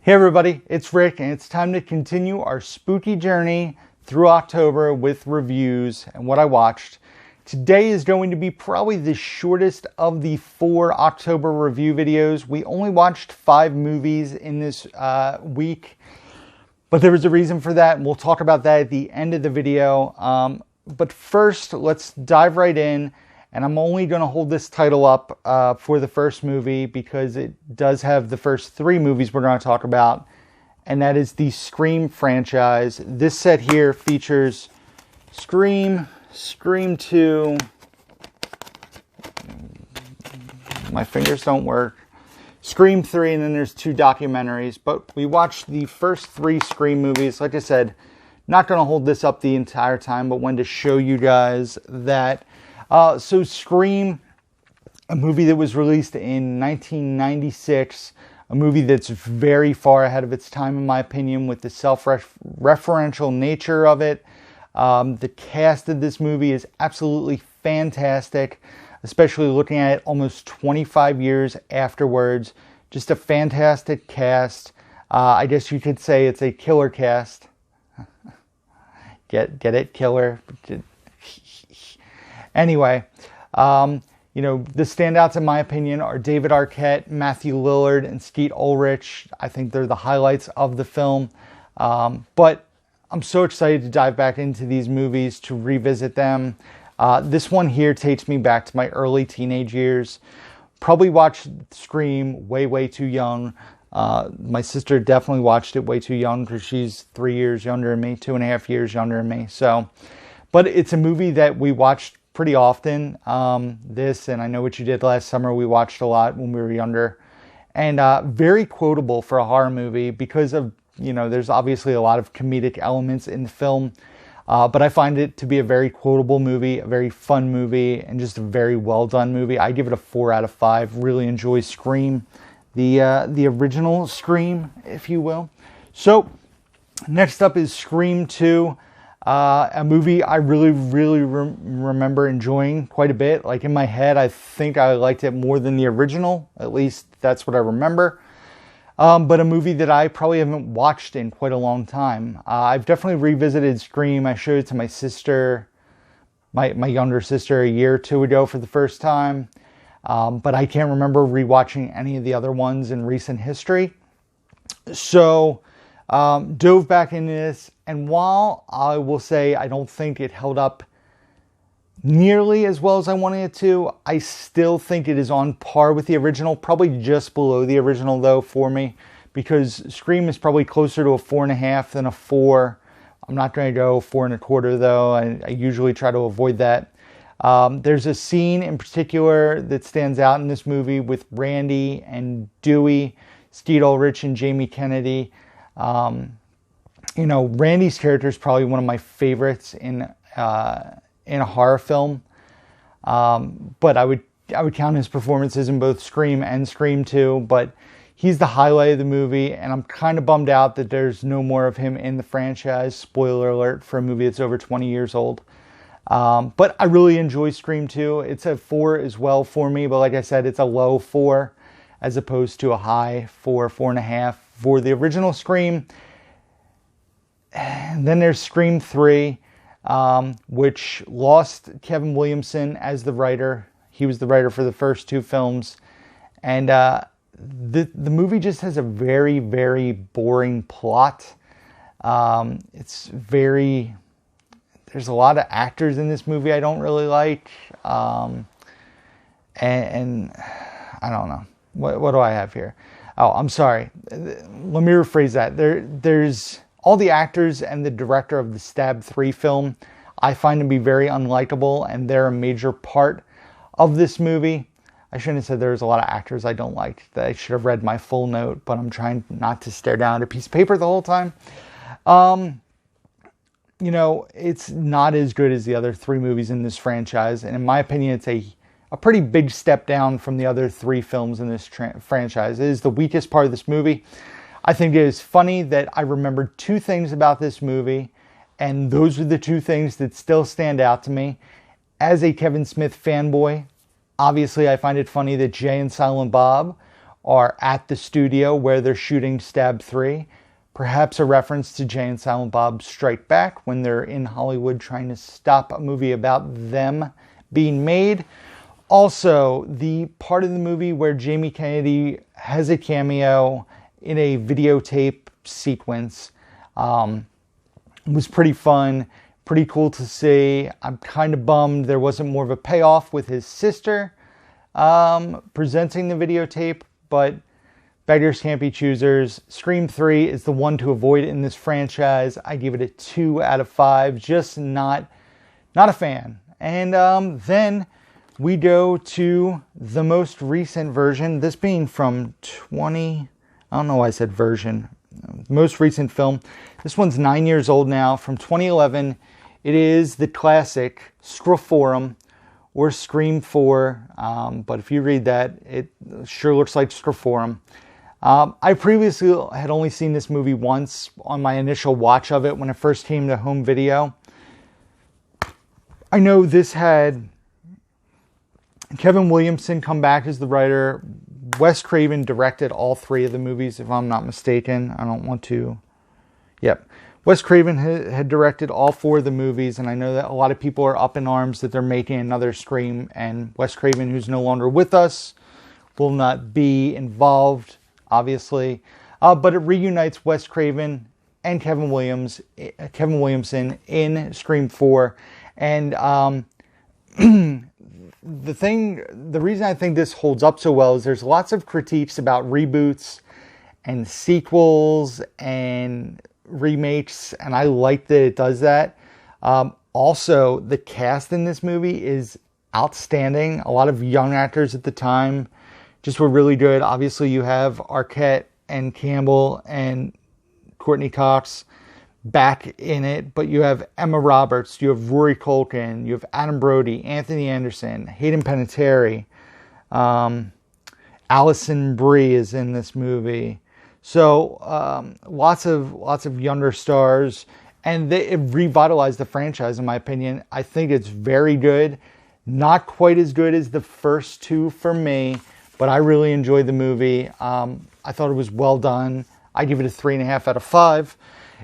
Hey everybody, it's Rick, and it's time to continue our spooky journey through October with reviews and what I watched. Today is going to be probably the shortest of the 4 October review videos. We only watched 5 movies in this week, but there was a reason for that, and we'll talk about that at the end of the video. But first, let's dive right in. And I'm only going to hold this title up for the first movie because it does have the first 3 movies we're going to talk about. And that is the Scream franchise. This set here features Scream, Scream 2. My fingers don't work. Scream 3, and then there's 2 documentaries. But we watched the first 3 Scream movies. Like I said, not going to hold this up the entire time, but wanted to show you guys that. So Scream, a movie that was released in 1996, a movie that's very far ahead of its time in my opinion with the self-referential nature of it. The cast of this movie is absolutely fantastic, especially looking at it almost 25 years afterwards. Just a fantastic cast. I guess you could say it's a killer cast. Get it? Killer. Anyway, the standouts in my opinion are David Arquette, Matthew Lillard, and Skeet Ulrich. I think they're the highlights of the film. But I'm so excited to dive back into these movies, to revisit them. This one here takes me back to my early teenage years. Probably watched Scream way too young. My sister definitely watched it way too young because she's 3 years younger than me, 2.5 years younger than me. But it's a movie that we watched pretty often. This and I Know What You Did Last Summer we watched a lot when we were younger, and very quotable for a horror movie because of there's obviously a lot of comedic elements in the film, but I find it to be a very quotable movie, a very fun movie, and just a very well done movie. I give it a 4 out of 5. Really enjoy Scream, the original Scream, if you will. So next up is Scream 2. A movie I really remember enjoying quite a bit. Like in my head, I think I liked it more than the original. At least that's what I remember. But a movie that I probably haven't watched in quite a long time. I've definitely revisited Scream. I showed it to my sister, my younger sister, a year or 2 ago for the first time. But I can't remember rewatching any of the other ones in recent history. So dove back into this, and while I will say I don't think it held up nearly as well as I wanted it to, I still think it is on par with the original, probably just below the original though for me, because Scream is probably closer to a 4.5 than a 4. I'm not going to go 4.25 though. I usually try to avoid that. There's a scene in particular that stands out in this movie with Randy and Dewey, Skeet Ulrich and Jamie Kennedy. Randy's character is probably one of my favorites in a horror film. But I would count his performances in both Scream and Scream 2, but he's the highlight of the movie, and I'm kind of bummed out that there's no more of him in the franchise. Spoiler alert for a movie that's over 20 years old. But I really enjoy Scream 2. It's a 4 as well for me, but like I said, it's a low 4 as opposed to a high 4, 4.5 for the original Scream. And then there's Scream 3, which lost Kevin Williamson as the writer. He was the writer for the first 2 films. And the movie just has a very boring plot. There's a lot of actors in this movie I don't really like. And I don't know. What do I have here? Oh, I'm sorry. Let me rephrase that. There's all the actors and the director of the Stab 3 film I find to be very unlikable, and they're a major part of this movie. I shouldn't have said there's a lot of actors I don't like. I should have read my full note, but I'm trying not to stare down at a piece of paper the whole time. It's not as good as the other 3 movies in this franchise, and in my opinion, it's a pretty big step down from the other 3 films in this franchise. It is the weakest part of this movie. I think it is funny that I remembered 2 things about this movie, and those are the 2 things that still stand out to me. As a Kevin Smith fanboy, obviously I find it funny that Jay and Silent Bob are at the studio where they're shooting Stab 3. Perhaps a reference to Jay and Silent Bob Strike Back when they're in Hollywood trying to stop a movie about them being made. Also, the part of the movie where Jamie Kennedy has a cameo in a videotape sequence was pretty fun, pretty cool to see. I'm kind of bummed there wasn't more of a payoff with his sister presenting the videotape, but beggars can't be choosers. Scream 3 is the one to avoid in this franchise. I give it a 2 out of 5, just not a fan. And then we go to the most recent version, this being from I don't know why I said version, most recent film. This one's 9 years old now, from 2011. It is the classic Scroforum, or Scream 4, but if you read that, it sure looks like Scroforum. I previously had only seen this movie once on my initial watch of it when it first came to home video. I know this had Kevin Williamson come back as the writer. Wes Craven directed all 3 of the movies, if I'm not mistaken. I don't want to... Yep. Wes Craven had directed all 4 of the movies, and I know that a lot of people are up in arms that they're making another Scream, and Wes Craven, who's no longer with us, will not be involved, obviously. But it reunites Wes Craven and Kevin Williamson in Scream 4. And the reason I think this holds up so well is there's lots of critiques about reboots and sequels and remakes, and I like that it does that. Also, the cast in this movie is outstanding. A lot of young actors at the time just were really good. Obviously, you have Arquette and Campbell and Courtney Cox back in it, but you have Emma Roberts, you have Rory Culkin, you have Adam Brody, Anthony Anderson, Hayden Panettiere, Alison Brie is in this movie. So lots of younger stars, and it revitalized the franchise, in my opinion. I think it's very good. Not quite as good as the first 2 for me, but I really enjoyed the movie. I thought it was well done. I give it a 3.5 out of 5.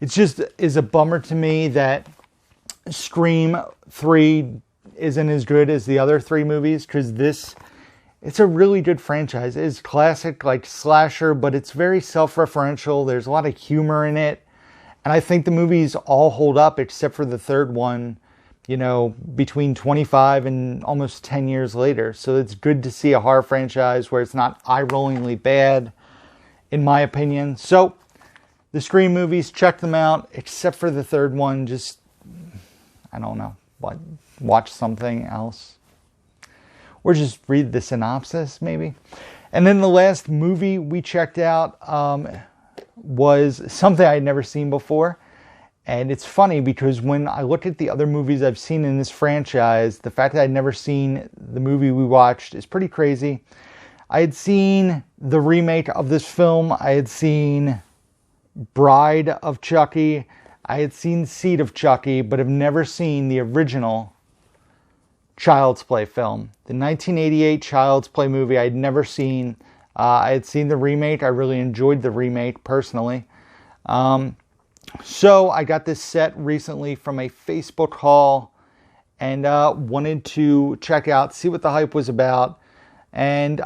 It just is a bummer to me that Scream 3 isn't as good as the other 3 movies, because it's a really good franchise. It's classic, like slasher, but it's very self-referential. There's a lot of humor in it. And I think the movies all hold up except for the third one, between 25 and almost 10 years later. So it's good to see a horror franchise where it's not eye-rollingly bad, in my opinion. So the Scream movies, check them out, except for the third one. Just, I don't know, watch something else. Or just read the synopsis, maybe. And then the last movie we checked out was something I had never seen before. And it's funny because when I look at the other movies I've seen in this franchise, the fact that I'd never seen the movie we watched is pretty crazy. I had seen the remake of this film. I had seen Bride of Chucky. I had seen Seed of Chucky, but have never seen the original Child's Play film. The 1988 Child's Play movie I had never seen. I had seen the remake. I really enjoyed the remake, personally. So I got this set recently from a Facebook haul and wanted to check out, see what the hype was about. And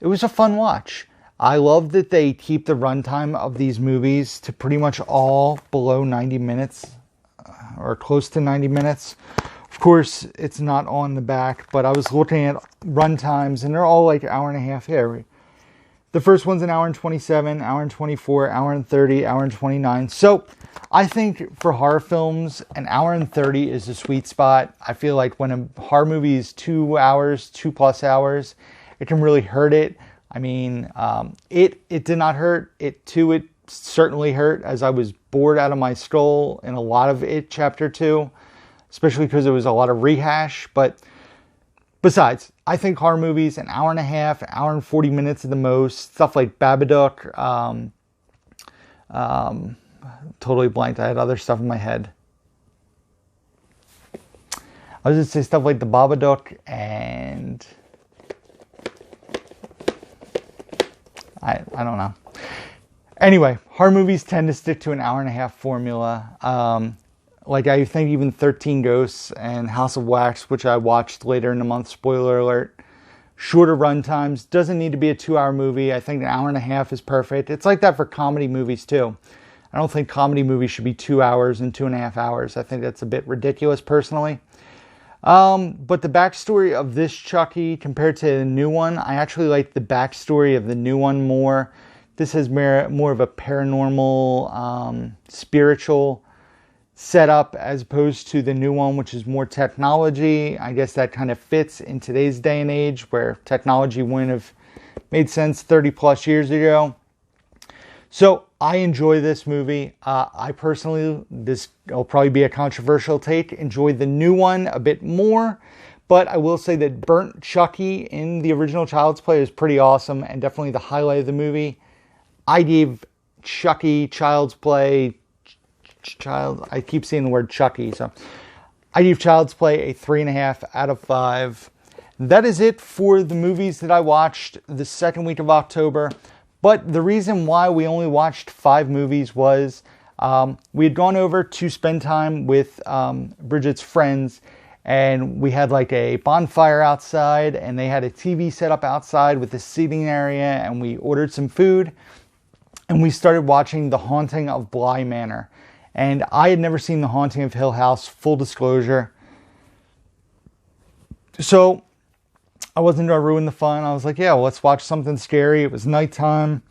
it was a fun watch. I love that they keep the runtime of these movies to pretty much all below 90 minutes or close to 90 minutes. Of course, it's not on the back, but I was looking at runtimes and they're all like hour and a half here. The first one's an hour and 27, hour and 24, hour and 30, hour and 29. So I think for horror films, an hour and 30 is the sweet spot. I feel like when a horror movie is 2 hours, 2+ hours, it can really hurt it. I mean, it did not hurt. It certainly hurt, as I was bored out of my skull in a lot of it, Chapter 2, especially because there was a lot of rehash. But besides, I think horror movies, an hour and a half, an hour and 40 minutes at the most. Stuff like Babadook. Totally blanked. I had other stuff in my head. I was going to say stuff like the Babadook and I don't know. Anyway, horror movies tend to stick to an hour and a half formula. Like I think even 13 Ghosts and House of Wax, which I watched later in the month, spoiler alert, shorter run times, doesn't need to be a 2-hour movie. I think an hour and a half is perfect. It's like that for comedy movies too. I don't think comedy movies should be 2 hours and 2.5 hours. I think that's a bit ridiculous personally. But the backstory of this Chucky compared to the new one, I actually like the backstory of the new one more. This has more of a paranormal, spiritual setup as opposed to the new one, which is more technology. I guess that kind of fits in today's day and age where technology wouldn't have made sense 30 plus years ago. So I enjoy this movie. I personally, this will probably be a controversial take, enjoy the new one a bit more. But I will say that Burnt Chucky in the original Child's Play is pretty awesome and definitely the highlight of the movie. I gave Chucky, Child's Play, I keep saying the word Chucky, so I gave Child's Play a 3.5 out of 5. That is it for the movies that I watched the second week of October. But the reason why we only watched 5 movies was we had gone over to spend time with Bridget's friends, and we had like a bonfire outside, and they had a TV set up outside with a seating area, and we ordered some food, and we started watching The Haunting of Bly Manor. And I had never seen The Haunting of Hill House, full disclosure. So I wasn't going to ruin the fun. I was like, yeah, well, let's watch something scary. It was nighttime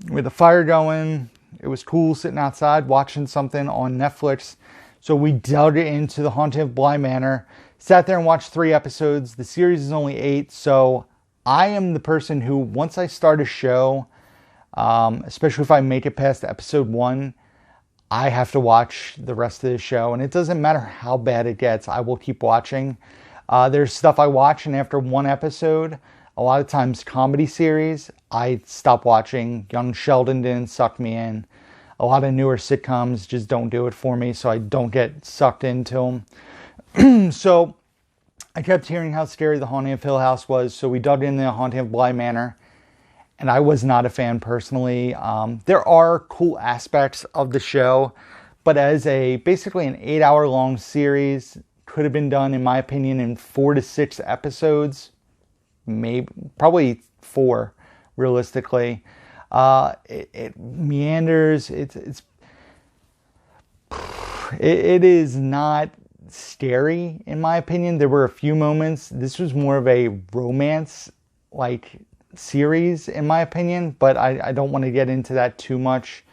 with the fire going. It was cool sitting outside watching something on Netflix. So we dug into The Haunting of Bly Manor. Sat there and watched 3 episodes. The series is only 8. So I am the person who, once I start a show, especially if I make it past episode 1, I have to watch the rest of the show. And it doesn't matter how bad it gets. I will keep watching. There's stuff I watch, and after 1 episode, a lot of times comedy series, I stop watching. Young Sheldon didn't suck me in. A lot of newer sitcoms just don't do it for me, so I don't get sucked into them. So I kept hearing how scary The Haunting of Hill House was, so we dug into The Haunting of Bly Manor, and I was not a fan personally. There are cool aspects of the show, but as basically an 8-hour long series, could have been done, in my opinion, in 4 to 6 episodes, probably 4, realistically. It meanders. It is not scary, in my opinion. There were a few moments. This was more of a romance series, in my opinion, but I don't want to get into that too much.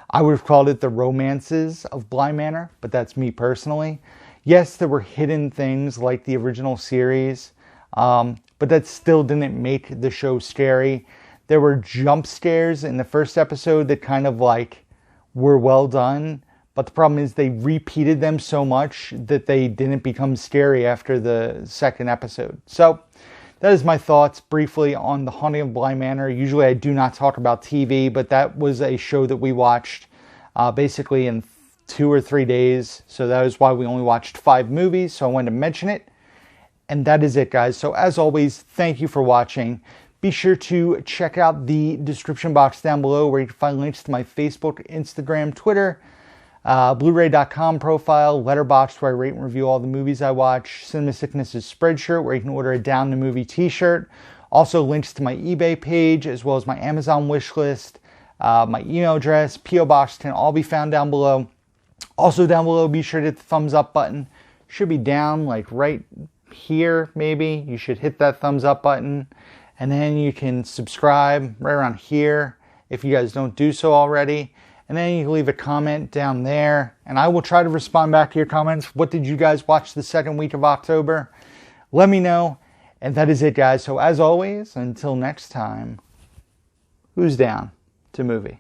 I would have called it The Romances of Bly Manor, but that's me personally. Yes, there were hidden things like the original series, but that still didn't make the show scary. There were jump scares in the first episode that kind of were well done, but the problem is they repeated them so much that they didn't become scary after the second episode. So that is my thoughts briefly on The Haunting of Bly Manor. Usually I do not talk about TV, but that was a show that we watched basically in 2 or 3 days. So that is why we only watched 5 movies. So I wanted to mention it. And that is it, guys. So as always, thank you for watching. Be sure to check out the description box down below where you can find links to my Facebook, Instagram, Twitter, Blu-ray.com profile, Letterboxd where I rate and review all the movies I watch, Cinema Sickness's Spreadshirt where you can order a Down the Movie t-shirt. Also links to my eBay page as well as my Amazon wish list, my email address, P.O. Box can all be found down below. Also down below, be sure to hit the thumbs up button. Should be down right here maybe. You should hit that thumbs up button. And then you can subscribe right around here if you guys don't do so already. And then you can leave a comment down there. And I will try to respond back to your comments. What did you guys watch the second week of October? Let me know. And that is it, guys. So as always, until next time, who's down to movie?